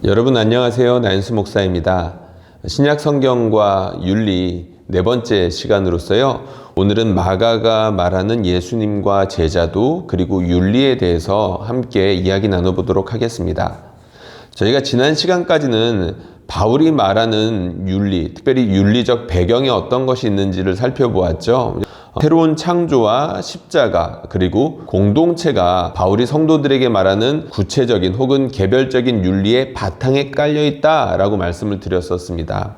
여러분 안녕하세요. 나인수 목사입니다. 신약 성경과 윤리 네 번째 시간으로서요. 오늘은 마가가 말하는 예수님과 제자도 그리고 윤리에 대해서 함께 이야기 나눠보도록 하겠습니다. 저희가 지난 시간까지는 바울이 말하는 윤리, 특별히 윤리적 배경에 어떤 것이 있는지를 살펴보았죠. 새로운 창조와 십자가 그리고 공동체가 바울이 성도들에게 말하는 구체적인 혹은 개별적인 윤리의 바탕에 깔려있다라고 말씀을 드렸었습니다.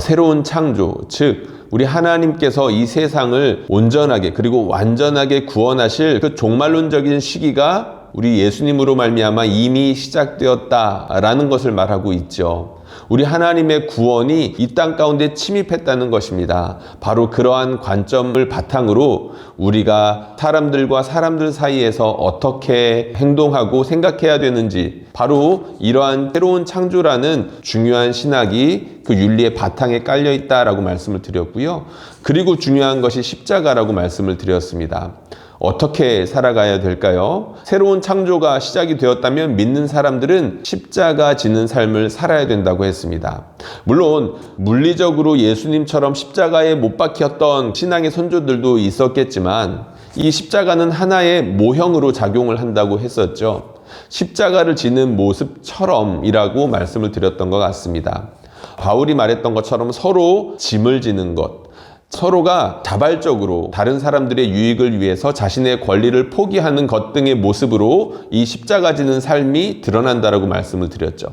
새로운 창조, 즉 우리 하나님께서 이 세상을 온전하게 그리고 완전하게 구원하실 그 종말론적인 시기가 우리 예수님으로 말미암아 이미 시작되었다라는 것을 말하고 있죠. 우리 하나님의 구원이 이 땅 가운데 침입했다는 것입니다. 바로 그러한 관점을 바탕으로 우리가 사람들과 사람들 사이에서 어떻게 행동하고 생각해야 되는지, 바로 이러한 새로운 창조라는 중요한 신학이 그 윤리의 바탕에 깔려 있다라고 말씀을 드렸고요. 그리고 중요한 것이 십자가라고 말씀을 드렸습니다. 어떻게 살아가야 될까요? 새로운 창조가 시작이 되었다면 믿는 사람들은 십자가 지는 삶을 살아야 된다고 했습니다. 물론 물리적으로 예수님처럼 십자가에 못 박혔던 신앙의 선조들도 있었겠지만 이 십자가는 하나의 모형으로 작용을 한다고 했었죠. 십자가를 지는 모습처럼이라고 말씀을 드렸던 것 같습니다. 바울이 말했던 것처럼 서로 짐을 지는 것, 서로가 자발적으로 다른 사람들의 유익을 위해서 자신의 권리를 포기하는 것 등의 모습으로 이 십자가 지는 삶이 드러난다라고 말씀을 드렸죠.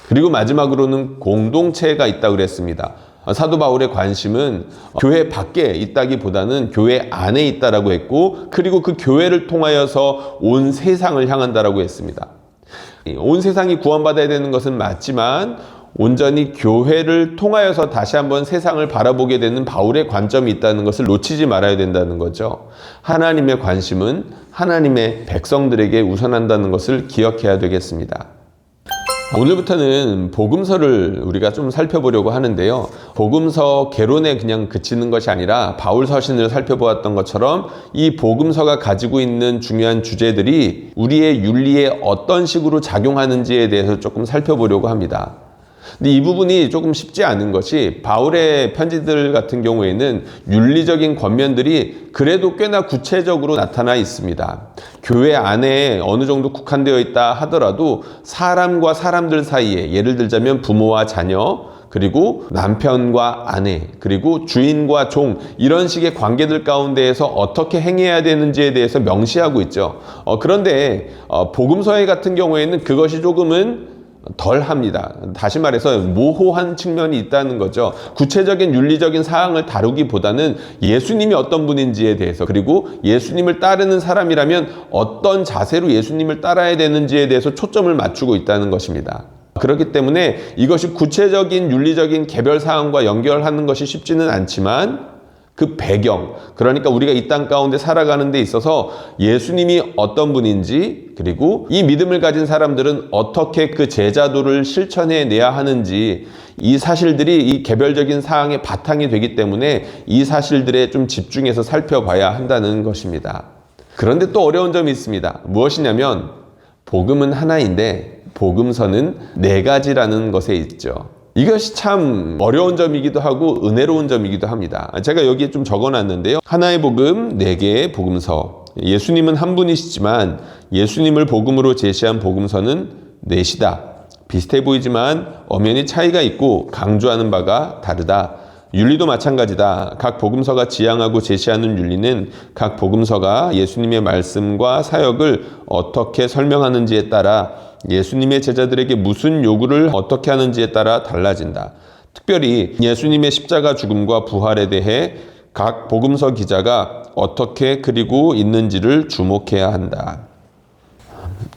그리고 마지막으로는 공동체가 있다고 그랬습니다. 사도 바울의 관심은 교회 밖에 있다기보다는 교회 안에 있다라고 했고, 그리고 그 교회를 통하여서 온 세상을 향한다라고 했습니다. 온 세상이 구원받아야 되는 것은 맞지만 온전히 교회를 통하여서 다시 한번 세상을 바라보게 되는 바울의 관점이 있다는 것을 놓치지 말아야 된다는 거죠. 하나님의 관심은 하나님의 백성들에게 우선한다는 것을 기억해야 되겠습니다. 오늘부터는 복음서를 우리가 좀 살펴보려고 하는데요. 복음서 개론에 그냥 그치는 것이 아니라 바울 서신을 살펴보았던 것처럼 이 복음서가 가지고 있는 중요한 주제들이 우리의 윤리에 어떤 식으로 작용하는지에 대해서 조금 살펴보려고 합니다. 근데 이 부분이 조금 쉽지 않은 것이, 바울의 편지들 같은 경우에는 윤리적인 권면들이 그래도 꽤나 구체적으로 나타나 있습니다. 교회 안에 어느 정도 국한되어 있다 하더라도 사람과 사람들 사이에, 예를 들자면 부모와 자녀, 그리고 남편과 아내, 그리고 주인과 종, 이런 식의 관계들 가운데에서 어떻게 행해야 되는지에 대해서 명시하고 있죠. 그런데 복음서에 같은 경우에는 그것이 조금은 덜 합니다. 다시 말해서 모호한 측면이 있다는 거죠. 구체적인 윤리적인 사항을 다루기보다는 예수님이 어떤 분인지에 대해서, 그리고 예수님을 따르는 사람이라면 어떤 자세로 예수님을 따라야 되는지에 대해서 초점을 맞추고 있다는 것입니다. 그렇기 때문에 이것이 구체적인 윤리적인 개별 사항과 연결하는 것이 쉽지는 않지만 그 배경, 그러니까 우리가 이 땅 가운데 살아가는 데 있어서 예수님이 어떤 분인지, 그리고 이 믿음을 가진 사람들은 어떻게 그 제자도를 실천해내야 하는지, 이 사실들이 이 개별적인 사항의 바탕이 되기 때문에 이 사실들에 좀 집중해서 살펴봐야 한다는 것입니다. 그런데 또 어려운 점이 있습니다. 무엇이냐면 복음은 하나인데 복음서는 네 가지라는 것에 있죠. 이것이 참 어려운 점이기도 하고 은혜로운 점이기도 합니다. 제가 여기에 좀 적어놨는데요. 하나의 복음, 네 개의 복음서. 예수님은 한 분이시지만 예수님을 복음으로 제시한 복음서는 넷이다. 비슷해 보이지만 엄연히 차이가 있고 강조하는 바가 다르다. 윤리도 마찬가지다. 각 복음서가 지향하고 제시하는 윤리는 각 복음서가 예수님의 말씀과 사역을 어떻게 설명하는지에 따라, 예수님의 제자들에게 무슨 요구를 어떻게 하는지에 따라 달라진다. 특별히 예수님의 십자가 죽음과 부활에 대해 각 복음서 기자가 어떻게 그리고 있는지를 주목해야 한다.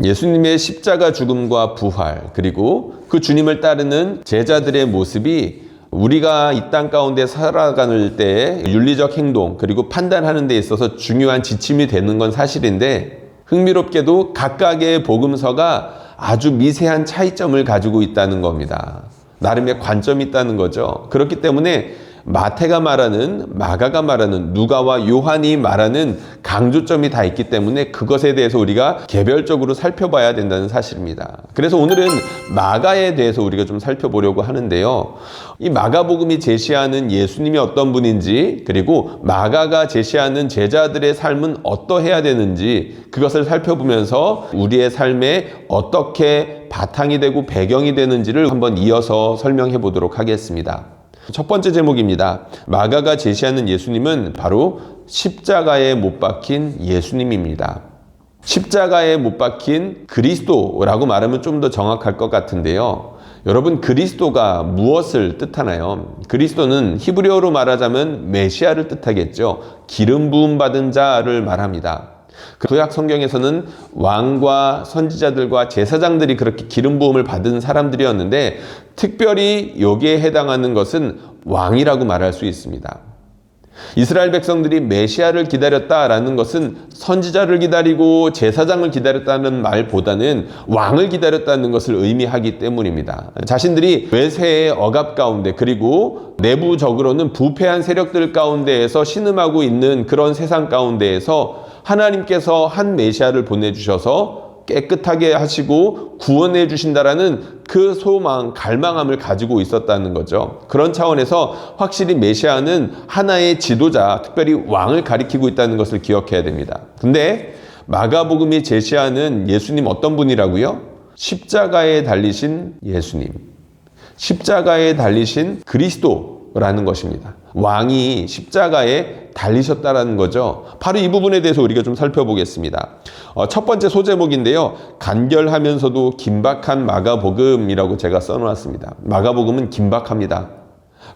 예수님의 십자가 죽음과 부활, 그리고 그 주님을 따르는 제자들의 모습이 우리가 이 땅 가운데 살아가는 때 윤리적 행동, 그리고 판단하는 데 있어서 중요한 지침이 되는 건 사실인데, 흥미롭게도 각각의 복음서가 아주 미세한 차이점을 가지고 있다는 겁니다. 나름의 관점이 있다는 거죠. 그렇기 때문에 마태가 말하는, 마가가 말하는, 누가와 요한이 말하는 강조점이 다 있기 때문에 그것에 대해서 우리가 개별적으로 살펴봐야 된다는 사실입니다. 그래서 오늘은 마가에 대해서 우리가 좀 살펴보려고 하는데요. 이 마가복음이 제시하는 예수님이 어떤 분인지, 그리고 마가가 제시하는 제자들의 삶은 어떠해야 되는지 그것을 살펴보면서 우리의 삶에 어떻게 바탕이 되고 배경이 되는지를 한번 이어서 설명해 보도록 하겠습니다. 첫 번째 제목입니다. 마가가 제시하는 예수님은 바로 십자가에 못 박힌 예수님입니다. 십자가에 못 박힌 그리스도라고 말하면 좀 더 정확할 것 같은데요. 여러분, 그리스도가 무엇을 뜻하나요? 그리스도는 히브리어로 말하자면 메시아를 뜻하겠죠. 기름 부음 받은 자를 말합니다. 구약 성경에서는 왕과 선지자들과 제사장들이 그렇게 기름 부음을 받은 사람들이었는데, 특별히 여기에 해당하는 것은 왕이라고 말할 수 있습니다. 이스라엘 백성들이 메시아를 기다렸다라는 것은 선지자를 기다리고 제사장을 기다렸다는 말보다는 왕을 기다렸다는 것을 의미하기 때문입니다. 자신들이 외세의 억압 가운데, 그리고 내부적으로는 부패한 세력들 가운데에서 신음하고 있는 그런 세상 가운데에서 하나님께서 한 메시아를 보내주셔서 깨끗하게 하시고 구원해 주신다라는 그 소망, 갈망함을 가지고 있었다는 거죠. 그런 차원에서 확실히 메시아는 하나의 지도자, 특별히 왕을 가리키고 있다는 것을 기억해야 됩니다. 근데 마가복음이 제시하는 예수님 어떤 분이라고요? 십자가에 달리신 예수님, 십자가에 달리신 그리스도라는 것입니다. 왕이 십자가에 달리셨다라는 거죠. 바로 이 부분에 대해서 우리가 좀 살펴보겠습니다. 첫 번째 소제목인데요. 간결하면서도 긴박한 마가복음이라고 제가 써놓았습니다. 마가복음은 긴박합니다.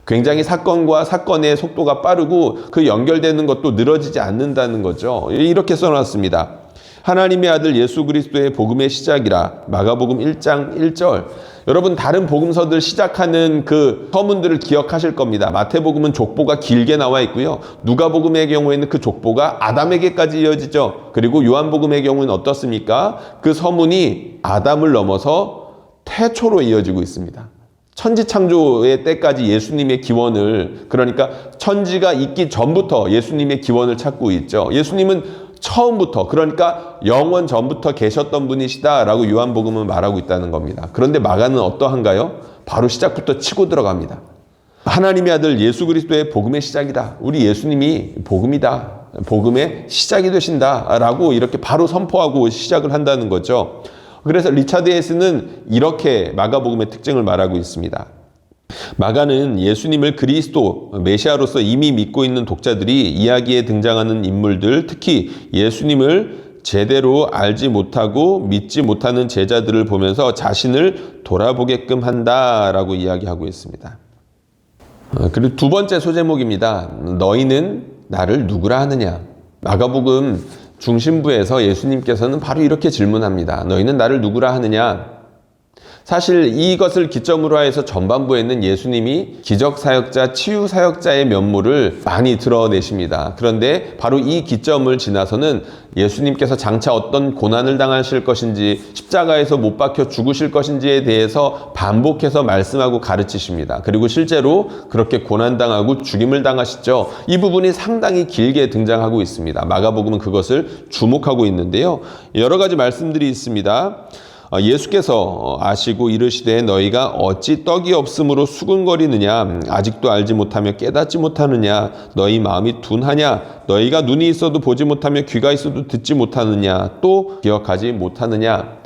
굉장히 사건과 사건의 속도가 빠르고 그 연결되는 것도 늘어지지 않는다는 거죠. 이렇게 써놨습니다. 하나님의 아들 예수 그리스도의 복음의 시작이라. 마가복음 1장 1절. 여러분, 다른 복음서들 시작하는 그 서문들을 기억하실 겁니다. 마태복음은 족보가 길게 나와 있고요. 누가복음의 경우에는 그 족보가 아담에게까지 이어지죠. 그리고 요한복음의 경우는 어떻습니까? 그 서문이 아담을 넘어서 태초로 이어지고 있습니다. 천지창조의 때까지 예수님의 기원을, 그러니까 천지가 있기 전부터 예수님의 기원을 찾고 있죠. 예수님은 처음부터, 그러니까 영원 전부터 계셨던 분이시다라고 요한복음은 말하고 있다는 겁니다. 그런데 마가는 어떠한가요? 바로 시작부터 치고 들어갑니다. 하나님의 아들 예수 그리스도의 복음의 시작이다. 우리 예수님이 복음이다. 복음의 시작이 되신다라고 이렇게 바로 선포하고 시작을 한다는 거죠. 그래서 리차드 헤스는 이렇게 마가복음의 특징을 말하고 있습니다. 마가는 예수님을 그리스도, 메시아로서 이미 믿고 있는 독자들이 이야기에 등장하는 인물들, 특히 예수님을 제대로 알지 못하고 믿지 못하는 제자들을 보면서 자신을 돌아보게끔 한다라고 이야기하고 있습니다. 그리고 두 번째 소제목입니다. 너희는 나를 누구라 하느냐? 마가복음 중심부에서 예수님께서는 바로 이렇게 질문합니다. 너희는 나를 누구라 하느냐? 사실 이것을 기점으로 해서 전반부에는 예수님이 기적사역자, 치유사역자의 면모를 많이 드러내십니다. 그런데 바로 이 기점을 지나서는 예수님께서 장차 어떤 고난을 당하실 것인지, 십자가에서 못 박혀 죽으실 것인지에 대해서 반복해서 말씀하고 가르치십니다. 그리고 실제로 그렇게 고난당하고 죽임을 당하시죠. 이 부분이 상당히 길게 등장하고 있습니다. 마가복음은 그것을 주목하고 있는데요. 여러 가지 말씀들이 있습니다. 예수께서 아시고 이르시되 너희가 어찌 떡이 없으므로 수군거리느냐? 아직도 알지 못하며 깨닫지 못하느냐? 너희 마음이 둔하냐? 너희가 눈이 있어도 보지 못하며 귀가 있어도 듣지 못하느냐? 또 기억하지 못하느냐?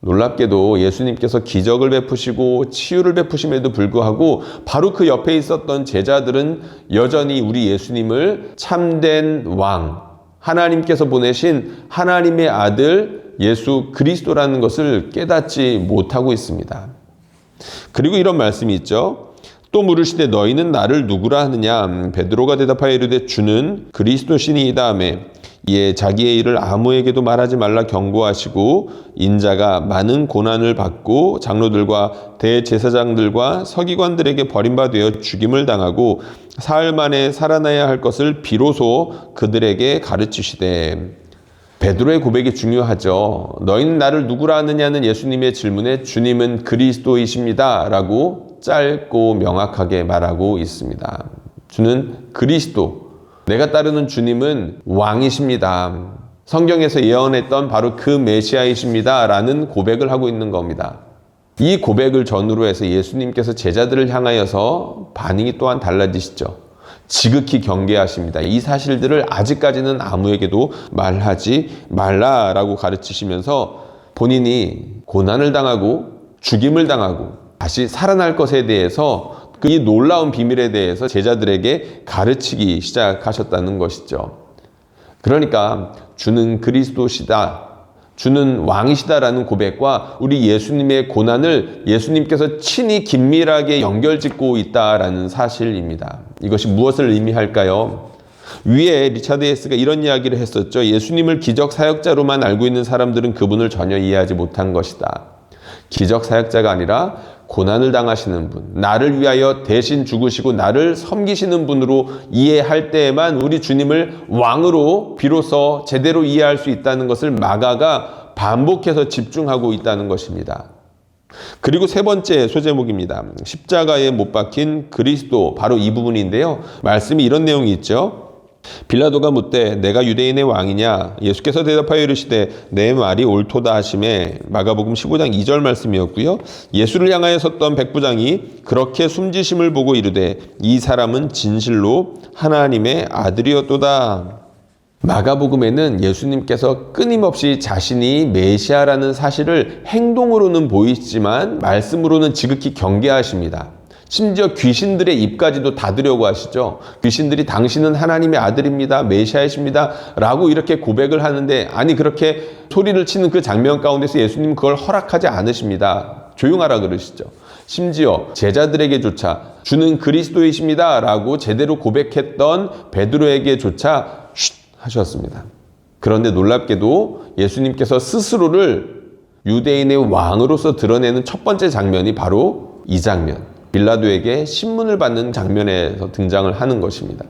놀랍게도 예수님께서 기적을 베푸시고 치유를 베푸심에도 불구하고 바로 그 옆에 있었던 제자들은 여전히 우리 예수님을 참된 왕, 하나님께서 보내신 하나님의 아들 예수 그리스도라는 것을 깨닫지 못하고 있습니다. 그리고 이런 말씀이 있죠. 또 물으시되 너희는 나를 누구라 하느냐? 베드로가 대답하여 이르되 주는 그리스도시니이다 하매 이에 자기의 일을 아무에게도 말하지 말라 경고하시고 인자가 많은 고난을 받고 장로들과 대제사장들과 서기관들에게 버림받아 죽임을 당하고 사흘 만에 살아나야 할 것을 비로소 그들에게 가르치시되. 베드로의 고백이 중요하죠. 너희는 나를 누구라 하느냐는 예수님의 질문에 주님은 그리스도이십니다 라고 짧고 명확하게 말하고 있습니다. 주는 그리스도, 내가 따르는 주님은 왕이십니다. 성경에서 예언했던 바로 그 메시아이십니다. 라는 고백을 하고 있는 겁니다. 이 고백을 전후로 해서 예수님께서 제자들을 향하여서 반응이 또한 달라지시죠. 지극히 경계하십니다. 이 사실들을 아직까지는 아무에게도 말하지 말라라고 가르치시면서 본인이 고난을 당하고 죽임을 당하고 다시 살아날 것에 대해서 이 놀라운 비밀에 대해서 제자들에게 가르치기 시작하셨다는 것이죠. 그러니까 주는 그리스도시다, 주는 왕이시다라는 고백과 우리 예수님의 고난을 예수님께서 친히 긴밀하게 연결짓고 있다라는 사실입니다. 이것이 무엇을 의미할까요? 위에 리차드 헤스가 이런 이야기를 했었죠. 예수님을 기적 사역자로만 알고 있는 사람들은 그분을 전혀 이해하지 못한 것이다. 기적 사역자가 아니라 고난을 당하시는 분, 나를 위하여 대신 죽으시고 나를 섬기시는 분으로 이해할 때에만 우리 주님을 왕으로 비로소 제대로 이해할 수 있다는 것을 마가가 반복해서 집중하고 있다는 것입니다. 그리고 세 번째 소제목입니다. 십자가에 못 박힌 그리스도, 바로 이 부분인데요. 말씀이 이런 내용이 있죠. 빌라도가 묻되 내가 유대인의 왕이냐? 예수께서 대답하여 이르시되 내 말이 옳도다 하시매. 마가복음 15장 2절 말씀이었고요. 예수를 향하여 섰던 백부장이 그렇게 숨지심을 보고 이르되 이 사람은 진실로 하나님의 아들이었도다. 마가복음에는 예수님께서 끊임없이 자신이 메시아라는 사실을 행동으로는 보이시지만 말씀으로는 지극히 경계하십니다. 심지어 귀신들의 입까지도 닫으려고 하시죠. 귀신들이 당신은 하나님의 아들입니다, 메시아이십니다 라고 이렇게 고백을 하는데, 아니 그렇게 소리를 치는 그 장면 가운데서 예수님은 그걸 허락하지 않으십니다. 조용하라 그러시죠. 심지어 제자들에게조차 주는 그리스도이십니다 라고 제대로 고백했던 베드로에게조차 쉿 하셨습니다. 그런데 놀랍게도 예수님께서 스스로를 유대인의 왕으로서 드러내는 첫 번째 장면이 바로 이 장면, 빌라도에게 신문을 받는 장면에서 등장을 하는 것입니다.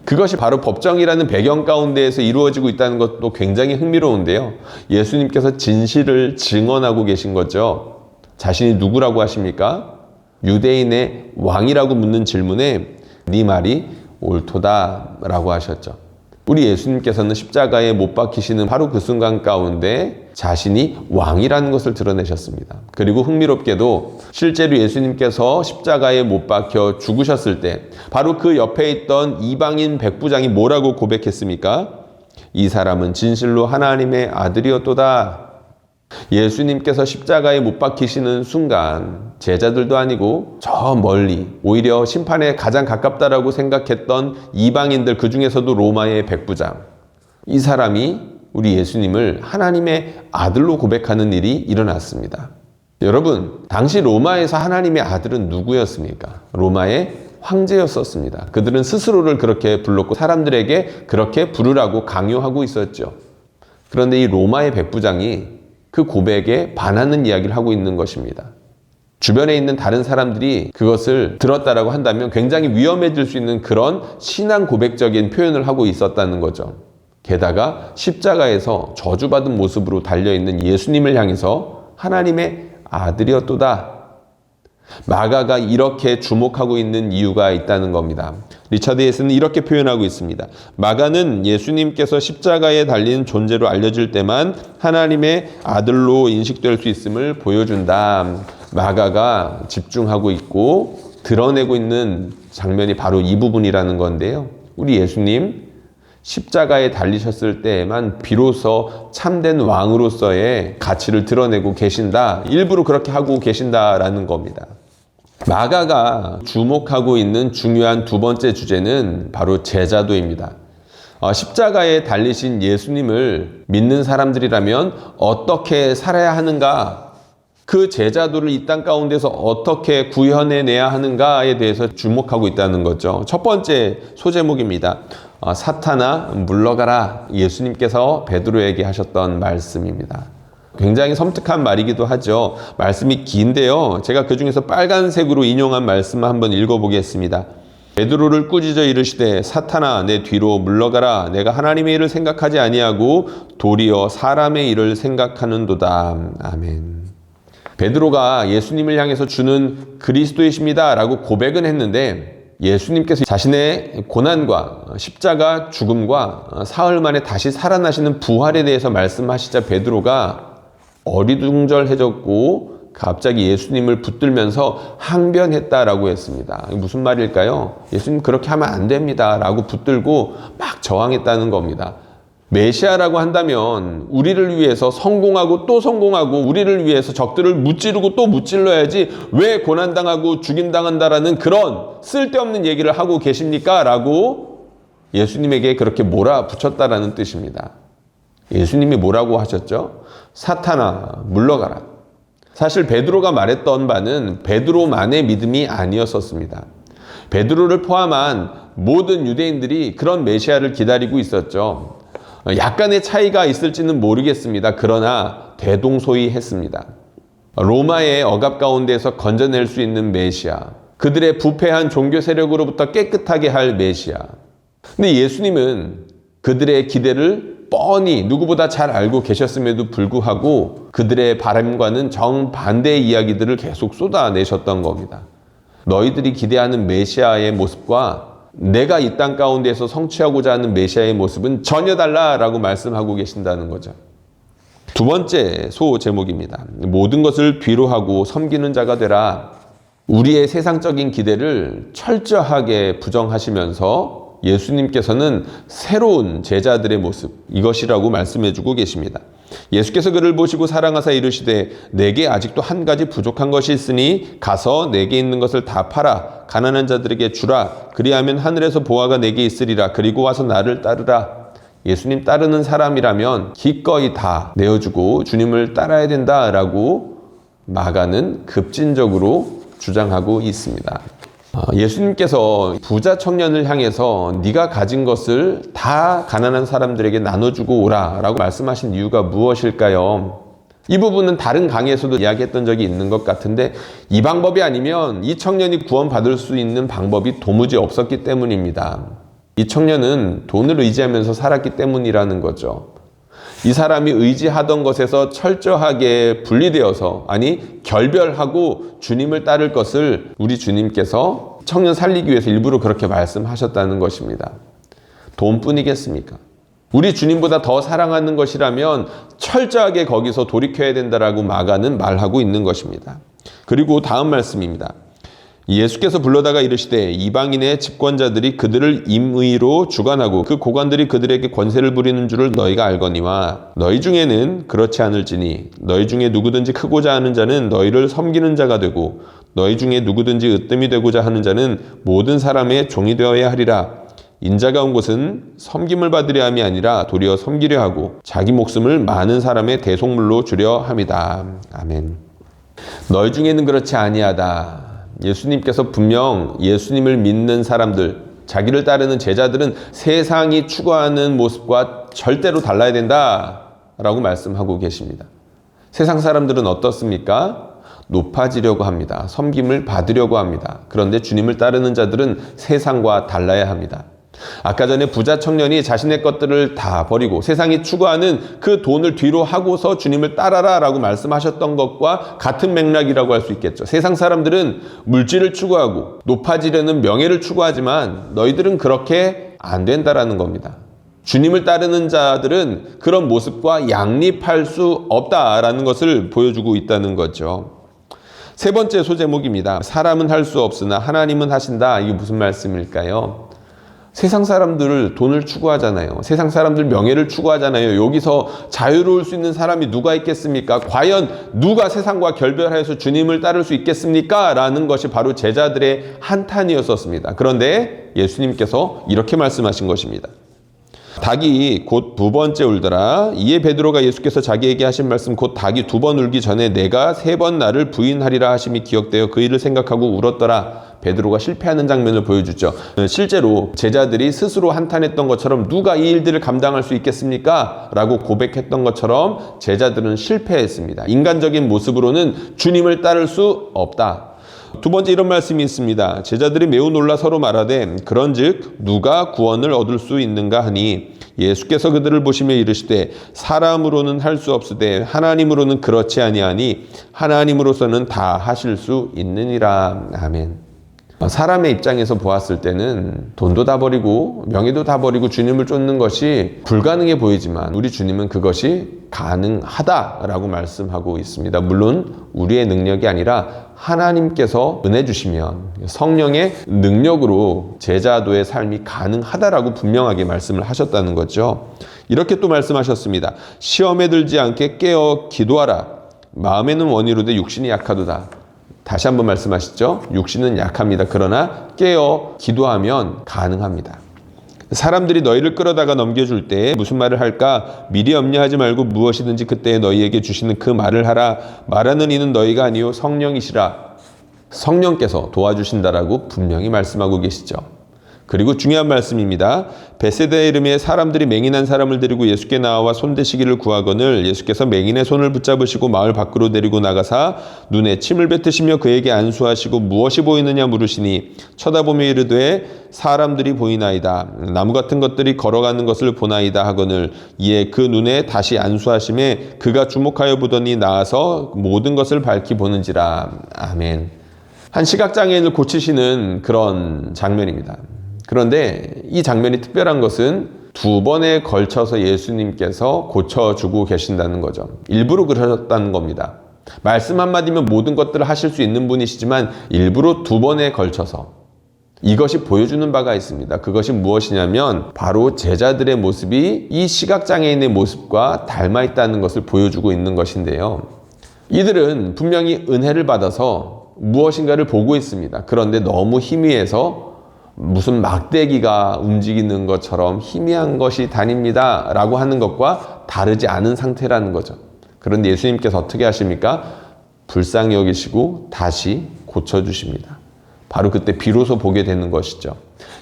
그것이 바로 법정이라는 배경 가운데에서 이루어지고 있다는 것도 굉장히 흥미로운데요. 예수님께서 진실을 증언하고 계신 거죠. 자신이 누구라고 하십니까? 유대인의 왕이라고 묻는 질문에 네 말이 옳도다 라고 하셨죠. 우리 예수님께서는 십자가에 못 박히시는 바로 그 순간 가운데 자신이 왕이라는 것을 드러내셨습니다. 그리고 흥미롭게도 실제로 예수님께서 십자가에 못 박혀 죽으셨을 때 바로 그 옆에 있던 이방인 백부장이 뭐라고 고백했습니까? 이 사람은 진실로 하나님의 아들이었도다. 예수님께서 십자가에 못 박히시는 순간 제자들도 아니고 저 멀리 오히려 심판에 가장 가깝다라고 생각했던 이방인들, 그 중에서도 로마의 백부장, 이 사람이 우리 예수님을 하나님의 아들로 고백하는 일이 일어났습니다. 여러분, 당시 로마에서 하나님의 아들은 누구였습니까? 로마의 황제였었습니다. 그들은 스스로를 그렇게 불렀고 사람들에게 그렇게 부르라고 강요하고 있었죠. 그런데 이 로마의 백부장이 그 고백에 반하는 이야기를 하고 있는 것입니다. 주변에 있는 다른 사람들이 그것을 들었다라고 한다면 굉장히 위험해질 수 있는 그런 신앙 고백적인 표현을 하고 있었다는 거죠. 게다가 십자가에서 저주받은 모습으로 달려있는 예수님을 향해서 하나님의 아들이었도다. 마가가 이렇게 주목하고 있는 이유가 있다는 겁니다. 리차드 헤스는 이렇게 표현하고 있습니다. 마가는 예수님께서 십자가에 달린 존재로 알려질 때만 하나님의 아들로 인식될 수 있음을 보여준다. 마가가 집중하고 있고 드러내고 있는 장면이 바로 이 부분이라는 건데요. 우리 예수님 십자가에 달리셨을 때에만 비로소 참된 왕으로서의 가치를 드러내고 계신다. 일부러 그렇게 하고 계신다라는 겁니다. 마가가 주목하고 있는 중요한 두 번째 주제는 바로 제자도입니다. 십자가에 달리신 예수님을 믿는 사람들이라면 어떻게 살아야 하는가? 그 제자도를 이 땅 가운데서 어떻게 구현해내야 하는가에 대해서 주목하고 있다는 거죠. 첫 번째 소제목입니다. 사탄아 물러가라. 예수님께서 베드로에게 하셨던 말씀입니다. 굉장히 섬뜩한 말이기도 하죠. 말씀이 긴데요. 제가 그 중에서 빨간색으로 인용한 말씀을 한번 읽어보겠습니다. 베드로를 꾸짖어 이르시되 사탄아 내 뒤로 물러가라. 내가 하나님의 일을 생각하지 아니하고 도리어 사람의 일을 생각하는도다. 아멘. 베드로가 예수님을 향해서 주는 그리스도이십니다 라고 고백은 했는데 예수님께서 자신의 고난과 십자가 죽음과 사흘 만에 다시 살아나시는 부활에 대해서 말씀하시자 베드로가 어리둥절해졌고 갑자기 예수님을 붙들면서 항변했다라고 했습니다. 무슨 말일까요? 예수님 그렇게 하면 안 됩니다 라고 붙들고 막 저항했다는 겁니다. 메시아라고 한다면 우리를 위해서 성공하고 또 성공하고 우리를 위해서 적들을 무찌르고 또 무찔러야지 왜 고난당하고 죽임당한다라는 그런 쓸데없는 얘기를 하고 계십니까? 라고 예수님에게 그렇게 몰아붙였다라는 뜻입니다. 예수님이 뭐라고 하셨죠? 사탄아 물러가라. 사실 베드로가 말했던 바는 베드로만의 믿음이 아니었었습니다. 베드로를 포함한 모든 유대인들이 그런 메시아를 기다리고 있었죠. 약간의 차이가 있을지는 모르겠습니다. 그러나 대동소이했습니다. 로마의 억압 가운데서 건져낼 수 있는 메시아, 그들의 부패한 종교 세력으로부터 깨끗하게 할 메시아. 근데 예수님은 그들의 기대를 뻔히 누구보다 잘 알고 계셨음에도 불구하고 그들의 바람과는 정반대의 이야기들을 계속 쏟아내셨던 겁니다. 너희들이 기대하는 메시아의 모습과 내가 이 땅 가운데서 성취하고자 하는 메시아의 모습은 전혀 달라라고 말씀하고 계신다는 거죠. 두 번째 소 제목입니다. 모든 것을 뒤로 하고 섬기는 자가 되라. 우리의 세상적인 기대를 철저하게 부정하시면서 예수님께서는 새로운 제자들의 모습, 이것이라고 말씀해주고 계십니다. 예수께서 그를 보시고 사랑하사 이르시되 내게 아직도 한 가지 부족한 것이 있으니 가서 내게 있는 것을 다 팔아 가난한 자들에게 주라. 그리하면 하늘에서 보화가 내게 있으리라. 그리고 와서 나를 따르라. 예수님 따르는 사람이라면 기꺼이 다 내어주고 주님을 따라야 된다라고 마가는 급진적으로 주장하고 있습니다. 예수님께서 부자 청년을 향해서 네가 가진 것을 다 가난한 사람들에게 나눠주고 오라 라고 말씀하신 이유가 무엇일까요? 이 부분은 다른 강의에서도 이야기했던 적이 있는 것 같은데 이 방법이 아니면 이 청년이 구원받을 수 있는 방법이 도무지 없었기 때문입니다. 이 청년은 돈을 의지하면서 살았기 때문이라는 거죠. 이 사람이 의지하던 것에서 철저하게 분리되어서, 아니 결별하고 주님을 따를 것을 우리 주님께서 청년 살리기 위해서 일부러 그렇게 말씀하셨다는 것입니다. 돈뿐이겠습니까? 우리 주님보다 더 사랑하는 것이라면 철저하게 거기서 돌이켜야 된다라고 마가는 말하고 있는 것입니다. 그리고 다음 말씀입니다. 예수께서 불러다가 이르시되 이방인의 집권자들이 그들을 임의로 주관하고 그 고관들이 그들에게 권세를 부리는 줄을 너희가 알거니와 너희 중에는 그렇지 않을지니 너희 중에 누구든지 크고자 하는 자는 너희를 섬기는 자가 되고 너희 중에 누구든지 으뜸이 되고자 하는 자는 모든 사람의 종이 되어야 하리라. 인자가 온 곳은 섬김을 받으려 함이 아니라 도리어 섬기려 하고 자기 목숨을 많은 사람의 대속물로 주려 함이다. 아멘. 너희 중에는 그렇지 아니하다. 예수님께서 분명 예수님을 믿는 사람들, 자기를 따르는 제자들은 세상이 추구하는 모습과 절대로 달라야 된다라고 말씀하고 계십니다. 세상 사람들은 어떻습니까? 높아지려고 합니다. 섬김을 받으려고 합니다. 그런데 주님을 따르는 자들은 세상과 달라야 합니다. 아까 전에 부자 청년이 자신의 것들을 다 버리고 세상이 추구하는 그 돈을 뒤로 하고서 주님을 따라라 라고 말씀하셨던 것과 같은 맥락이라고 할 수 있겠죠. 세상 사람들은 물질을 추구하고 높아지려는 명예를 추구하지만 너희들은 그렇게 안 된다라는 겁니다. 주님을 따르는 자들은 그런 모습과 양립할 수 없다라는 것을 보여주고 있다는 거죠. 세 번째 소제목입니다. 사람은 할 수 없으나 하나님은 하신다. 이게 무슨 말씀일까요? 세상 사람들 돈을 추구하잖아요. 세상 사람들 명예를 추구하잖아요. 여기서 자유로울 수 있는 사람이 누가 있겠습니까? 과연 누가 세상과 결별하여서 주님을 따를 수 있겠습니까? 라는 것이 바로 제자들의 한탄이었었습니다. 그런데 예수님께서 이렇게 말씀하신 것입니다. 닭이 곧 두 번째 울더라. 이에 베드로가 예수께서 자기에게 하신 말씀 곧 닭이 두 번 울기 전에 내가 세 번 나를 부인하리라 하심이 기억되어 그 일을 생각하고 울었더라. 베드로가 실패하는 장면을 보여주죠. 실제로 제자들이 스스로 한탄했던 것처럼 누가 이 일들을 감당할 수 있겠습니까? 라고 고백했던 것처럼 제자들은 실패했습니다. 인간적인 모습으로는 주님을 따를 수 없다. 두 번째 이런 말씀이 있습니다. 제자들이 매우 놀라 서로 말하되 그런즉 누가 구원을 얻을 수 있는가 하니 예수께서 그들을 보시며 이르시되 사람으로는 할 수 없으되 하나님으로는 그렇지 아니하니 하나님으로서는 다 하실 수 있느니라. 아멘. 사람의 입장에서 보았을 때는 돈도 다 버리고 명예도 다 버리고 주님을 쫓는 것이 불가능해 보이지만 우리 주님은 그것이 가능하다라고 말씀하고 있습니다. 물론 우리의 능력이 아니라 하나님께서 은혜 주시면 성령의 능력으로 제자도의 삶이 가능하다라고 분명하게 말씀을 하셨다는 거죠. 이렇게 또 말씀하셨습니다. 시험에 들지 않게 깨어 기도하라. 마음에는 원이로되 육신이 약하도다. 다시 한번 말씀하시죠. 육신은 약합니다. 그러나 깨어 기도하면 가능합니다. 사람들이 너희를 끌어다가 넘겨줄 때 무슨 말을 할까? 미리 염려하지 말고 무엇이든지 그때에 너희에게 주시는 그 말을 하라. 말하는 이는 너희가 아니요 성령이시라. 성령께서 도와주신다라고 분명히 말씀하고 계시죠. 그리고 중요한 말씀입니다. 베세다의 이름에 사람들이 맹인한 사람을 데리고 예수께 나와 손대시기를 구하거늘 예수께서 맹인의 손을 붙잡으시고 마을 밖으로 데리고 나가사 눈에 침을 뱉으시며 그에게 안수하시고 무엇이 보이느냐 물으시니 쳐다보며 이르되 사람들이 보이나이다. 나무 같은 것들이 걸어가는 것을 보나이다 하거늘 이에 그 눈에 다시 안수하심에 그가 주목하여 보더니 나아서 모든 것을 밝히 보는지라. 아멘. 한 시각장애인을 고치시는 그런 장면입니다. 그런데 이 장면이 특별한 것은 2번에 걸쳐서 예수님께서 고쳐주고 계신다는 거죠. 일부러 그러셨다는 겁니다. 말씀 한마디면 모든 것들을 하실 수 있는 분이시지만 일부러 2번에 걸쳐서 이것이 보여주는 바가 있습니다. 그것이 무엇이냐면 바로 제자들의 모습이 이 시각장애인의 모습과 닮아 있다는 것을 보여주고 있는 것인데요. 이들은 분명히 은혜를 받아서 무엇인가를 보고 있습니다. 그런데 너무 희미해서 무슨 막대기가 움직이는 것처럼 희미한 것이 다닙니다 라고 하는 것과 다르지 않은 상태라는 거죠. 그런데 예수님께서 어떻게 하십니까? 불쌍히 여기시고 다시 고쳐주십니다. 바로 그때 비로소 보게 되는 것이죠.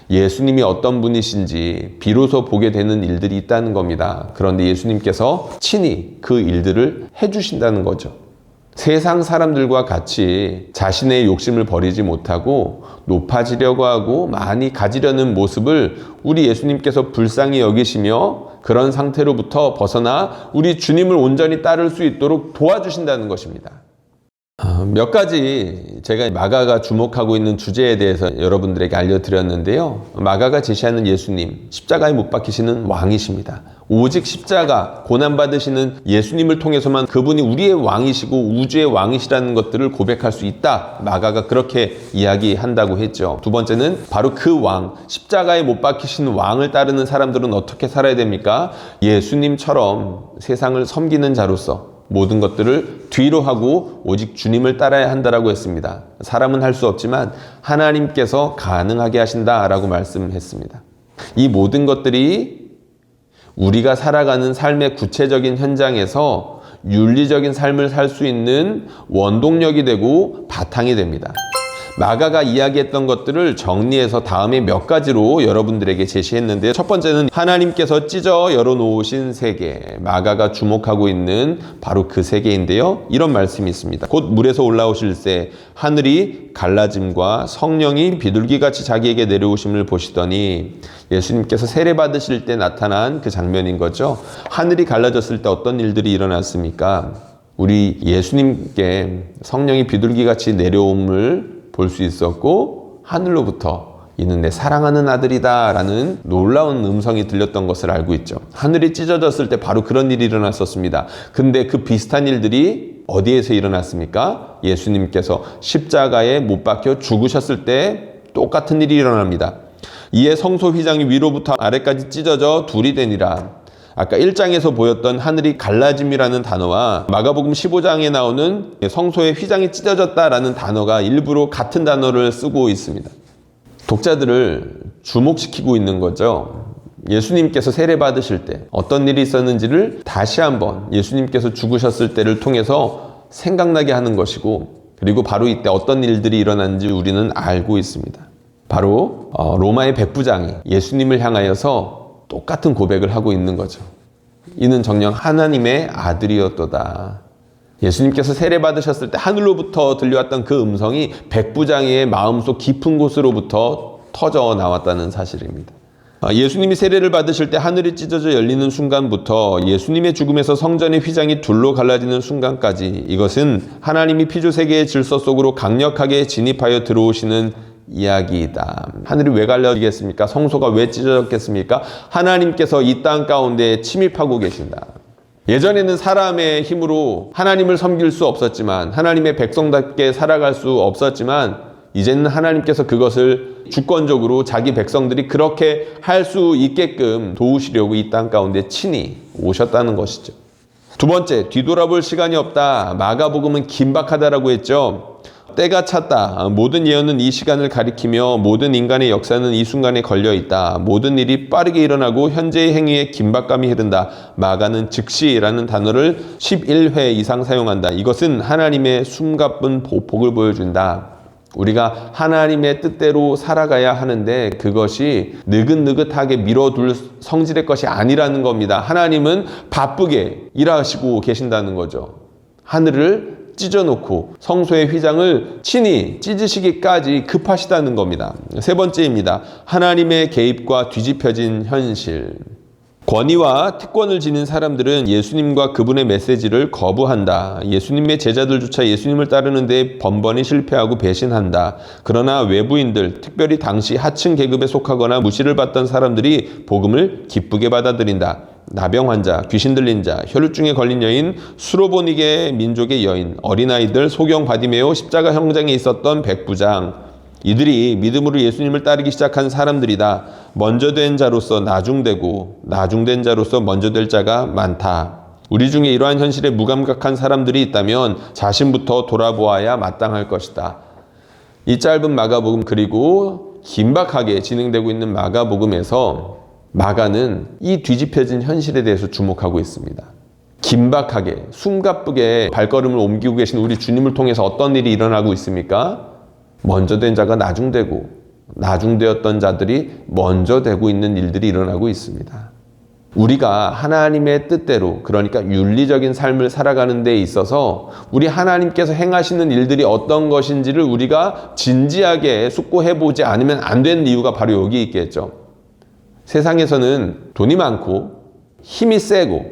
예수님이 어떤 분이신지 비로소 보게 되는 일들이 있다는 겁니다. 그런데 예수님께서 친히 그 일들을 해주신다는 거죠. 세상 사람들과 같이 자신의 욕심을 버리지 못하고 높아지려고 하고 많이 가지려는 모습을 우리 예수님께서 불쌍히 여기시며 그런 상태로부터 벗어나 우리 주님을 온전히 따를 수 있도록 도와주신다는 것입니다. 몇 가지 제가 마가가 주목하고 있는 주제에 대해서 여러분들에게 알려드렸는데요. 마가가 제시하는 예수님, 십자가에 못 박히시는 왕이십니다. 오직 십자가, 고난받으시는 예수님을 통해서만 그분이 우리의 왕이시고 우주의 왕이시라는 것들을 고백할 수 있다. 마가가 그렇게 이야기한다고 했죠. 두 번째는 바로 그 왕, 십자가에 못 박히신 왕을 따르는 사람들은 어떻게 살아야 됩니까? 예수님처럼 세상을 섬기는 자로서 모든 것들을 뒤로 하고 오직 주님을 따라야 한다라고 했습니다. 사람은 할 수 없지만 하나님께서 가능하게 하신다라고 말씀했습니다. 이 모든 것들이 우리가 살아가는 삶의 구체적인 현장에서 윤리적인 삶을 살 수 있는 원동력이 되고 바탕이 됩니다. 마가가 이야기했던 것들을 정리해서 다음에 몇 가지로 여러분들에게 제시했는데요. 첫 번째는 하나님께서 찢어 열어놓으신 세계, 마가가 주목하고 있는 바로 그 세계인데요. 이런 말씀이 있습니다. 곧 물에서 올라오실새 하늘이 갈라짐과 성령이 비둘기같이 자기에게 내려오심을 보시더니 예수님께서 세례 받으실 때 나타난 그 장면인 거죠. 하늘이 갈라졌을 때 어떤 일들이 일어났습니까? 우리 예수님께 성령이 비둘기같이 내려옴을 볼 수 있었고 하늘로부터 이는 내 사랑하는 아들이다 라는 놀라운 음성이 들렸던 것을 알고 있죠. 하늘이 찢어졌을 때 바로 그런 일이 일어났었습니다. 근데 그 비슷한 일들이 어디에서 일어났습니까? 예수님께서 십자가에 못 박혀 죽으셨을 때 똑같은 일이 일어납니다. 이에 성소 휘장이 위로부터 아래까지 찢어져 둘이 되니라. 아까 1장에서 보였던 하늘이 갈라짐이라는 단어와 마가복음 15장에 나오는 성소의 휘장이 찢어졌다라는 단어가 일부러 같은 단어를 쓰고 있습니다. 독자들을 주목시키고 있는 거죠. 예수님께서 세례 받으실 때 어떤 일이 있었는지를 다시 한번 예수님께서 죽으셨을 때를 통해서 생각나게 하는 것이고, 그리고 바로 이때 어떤 일들이 일어났는지 우리는 알고 있습니다. 바로 로마의 백부장이 예수님을 향하여서 똑같은 고백을 하고 있는 거죠. 이는 정녕 하나님의 아들이었도다. 예수님께서 세례 받으셨을 때 하늘로부터 들려왔던 그 음성이 백부장의 마음속 깊은 곳으로부터 터져 나왔다는 사실입니다. 예수님이 세례를 받으실 때 하늘이 찢어져 열리는 순간부터 예수님의 죽음에서 성전의 휘장이 둘로 갈라지는 순간까지, 이것은 하나님이 피조세계의 질서 속으로 강력하게 진입하여 들어오시는 이야기이다. 하늘이 왜 갈라지겠습니까? 성소가 왜 찢어졌겠습니까? 하나님께서 이 땅 가운데 침입하고 계신다. 예전에는 사람의 힘으로 하나님을 섬길 수 없었지만, 하나님의 백성답게 살아갈 수 없었지만, 이제는 하나님께서 그것을 주권적으로 자기 백성들이 그렇게 할 수 있게끔 도우시려고 이 땅 가운데 친히 오셨다는 것이죠. 두 번째, 뒤돌아볼 시간이 없다. 마가복음은 긴박하다라고 했죠. 때가 찼다. 모든 예언은 이 시간을 가리키며 모든 인간의 역사는 이 순간에 걸려 있다. 모든 일이 빠르게 일어나고 현재의 행위에 긴박감이 흐른다. 마가는 즉시라는 단어를 11회 이상 사용한다. 이것은 하나님의 숨가쁜 보폭을 보여준다. 우리가 하나님의 뜻대로 살아가야 하는데 그것이 느긋느긋하게 미뤄둘 성질의 것이 아니라는 겁니다. 하나님은 바쁘게 일하시고 계신다는 거죠. 하늘을 찢어놓고 성소의 휘장을 친히 찢으시기까지 급하시다는 겁니다. 세 번째입니다. 하나님의 개입과 뒤집혀진 현실. 권위와 특권을 지닌 사람들은 예수님과 그분의 메시지를 거부한다. 예수님의 제자들조차 예수님을 따르는 데 번번이 실패하고 배신한다. 그러나 외부인들, 특별히 당시 하층 계급에 속하거나 무시를 받던 사람들이 복음을 기쁘게 받아들인다. 나병 환자, 귀신 들린 자, 혈루증에 걸린 여인, 수로보니게 민족의 여인, 어린아이들, 소경 바디메오, 십자가 형장에 있었던 백부장, 이들이 믿음으로 예수님을 따르기 시작한 사람들이다. 먼저 된 자로서 나중되고 나중된 자로서 먼저 될 자가 많다. 우리 중에 이러한 현실에 무감각한 사람들이 있다면 자신부터 돌아보아야 마땅할 것이다. 이 짧은 마가복음, 그리고 긴박하게 진행되고 있는 마가복음에서 마가는 이 뒤집혀진 현실에 대해서 주목하고 있습니다. 긴박하게 숨가쁘게 발걸음을 옮기고 계신 우리 주님을 통해서 어떤 일이 일어나고 있습니까? 먼저 된 자가 나중되고 나중되었던 자들이 먼저 되고 있는 일들이 일어나고 있습니다. 우리가 하나님의 뜻대로, 그러니까 윤리적인 삶을 살아가는 데 있어서 우리 하나님께서 행하시는 일들이 어떤 것인지를 우리가 진지하게 숙고해보지 않으면 안 되는 이유가 바로 여기 있겠죠. 세상에서는 돈이 많고 힘이 세고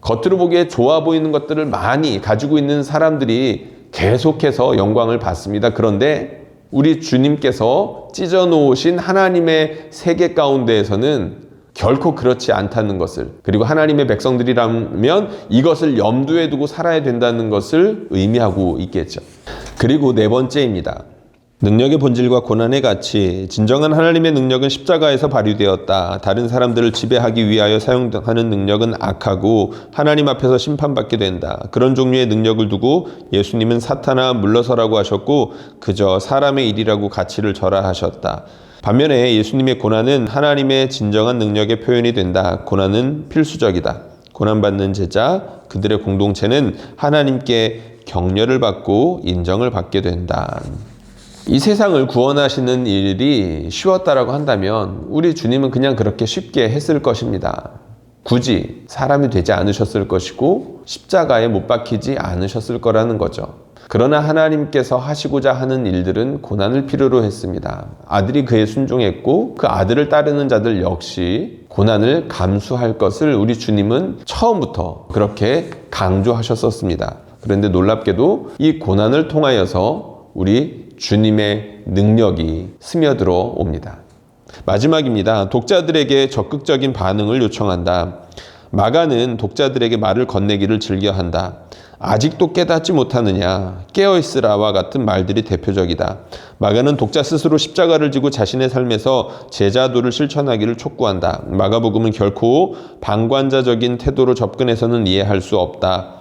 겉으로 보기에 좋아 보이는 것들을 많이 가지고 있는 사람들이 계속해서 영광을 받습니다. 그런데 우리 주님께서 찢어놓으신 하나님의 세계 가운데에서는 결코 그렇지 않다는 것을, 그리고 하나님의 백성들이라면 이것을 염두에 두고 살아야 된다는 것을 의미하고 있겠죠. 그리고 네 번째입니다. 능력의 본질과 고난의 가치. 진정한 하나님의 능력은 십자가에서 발휘되었다. 다른 사람들을 지배하기 위하여 사용하는 능력은 악하고 하나님 앞에서 심판받게 된다. 그런 종류의 능력을 두고 예수님은 사탄아 물러서라고 하셨고 그저 사람의 일이라고 가치를 절하하셨다. 반면에 예수님의 고난은 하나님의 진정한 능력의 표현이 된다. 고난은 필수적이다. 고난받는 제자, 그들의 공동체는 하나님께 격려를 받고 인정을 받게 된다. 이 세상을 구원하시는 일이 쉬웠다라고 한다면 우리 주님은 그냥 그렇게 쉽게 했을 것입니다. 굳이 사람이 되지 않으셨을 것이고 십자가에 못 박히지 않으셨을 거라는 거죠. 그러나 하나님께서 하시고자 하는 일들은 고난을 필요로 했습니다. 아들이 그에 순종했고 그 아들을 따르는 자들 역시 고난을 감수할 것을 우리 주님은 처음부터 그렇게 강조하셨었습니다. 그런데 놀랍게도 이 고난을 통하여서 우리 주님의 능력이 스며들어 옵니다. 마지막입니다. 독자들에게 적극적인 반응을 요청한다. 마가는 독자들에게 말을 건네기를 즐겨한다. 아직도 깨닫지 못하느냐, 깨어있으라와 같은 말들이 대표적이다. 마가는 독자 스스로 십자가를 지고 자신의 삶에서 제자도를 실천하기를 촉구한다. 마가복음은 결코 방관자적인 태도로 접근해서는 이해할 수 없다.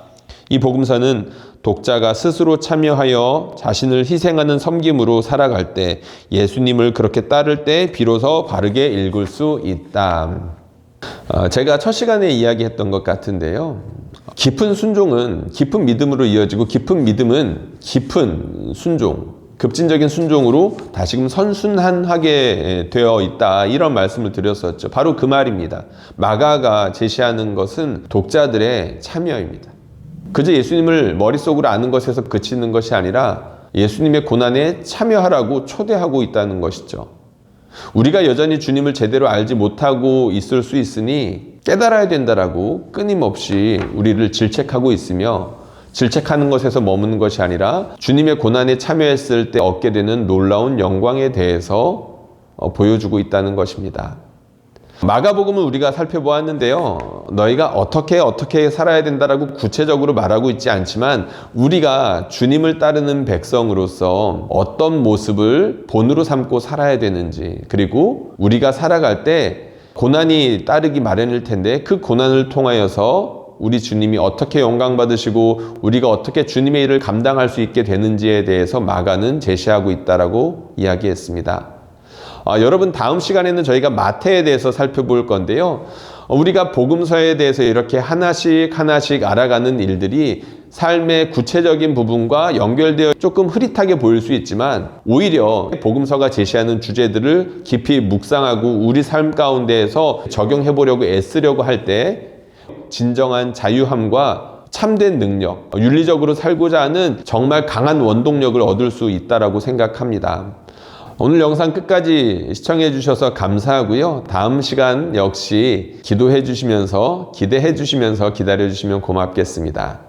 이 복음서는 독자가 스스로 참여하여 자신을 희생하는 섬김으로 살아갈 때, 예수님을 그렇게 따를 때 비로소 바르게 읽을 수 있다. 제가 첫 시간에 이야기했던 것 같은데요. 깊은 순종은 깊은 믿음으로 이어지고 깊은 믿음은 깊은 순종, 급진적인 순종으로 다시금 선순환하게 되어 있다. 이런 말씀을 드렸었죠. 바로 그 말입니다. 마가가 제시하는 것은 독자들의 참여입니다. 그저 예수님을 머릿속으로 아는 것에서 그치는 것이 아니라 예수님의 고난에 참여하라고 초대하고 있다는 것이죠. 우리가 여전히 주님을 제대로 알지 못하고 있을 수 있으니 깨달아야 된다라고 끊임없이 우리를 질책하고 있으며, 질책하는 것에서 머무는 것이 아니라 주님의 고난에 참여했을 때 얻게 되는 놀라운 영광에 대해서 보여주고 있다는 것입니다. 마가복음을 우리가 살펴보았는데요. 너희가 어떻게 살아야 된다라고 구체적으로 말하고 있지 않지만 우리가 주님을 따르는 백성으로서 어떤 모습을 본으로 삼고 살아야 되는지, 그리고 우리가 살아갈 때 고난이 따르기 마련일 텐데 그 고난을 통하여서 우리 주님이 어떻게 영광 받으시고 우리가 어떻게 주님의 일을 감당할 수 있게 되는지에 대해서 마가는 제시하고 있다라고 이야기했습니다. 여러분, 다음 시간에는 저희가 마태에 대해서 살펴볼 건데요. 우리가 복음서에 대해서 이렇게 하나씩 알아가는 일들이 삶의 구체적인 부분과 연결되어 조금 흐릿하게 보일 수 있지만 오히려 복음서가 제시하는 주제들을 깊이 묵상하고 우리 삶 가운데에서 적용해 보려고 애쓰려고 할 때 진정한 자유함과 참된 능력, 윤리적으로 살고자 하는 정말 강한 원동력을 얻을 수 있다라고 생각합니다. 오늘 영상 끝까지 시청해 주셔서 감사하고요. 다음 시간 역시 기도해 주시면서 기대해 주시면서 기다려 주시면 고맙겠습니다.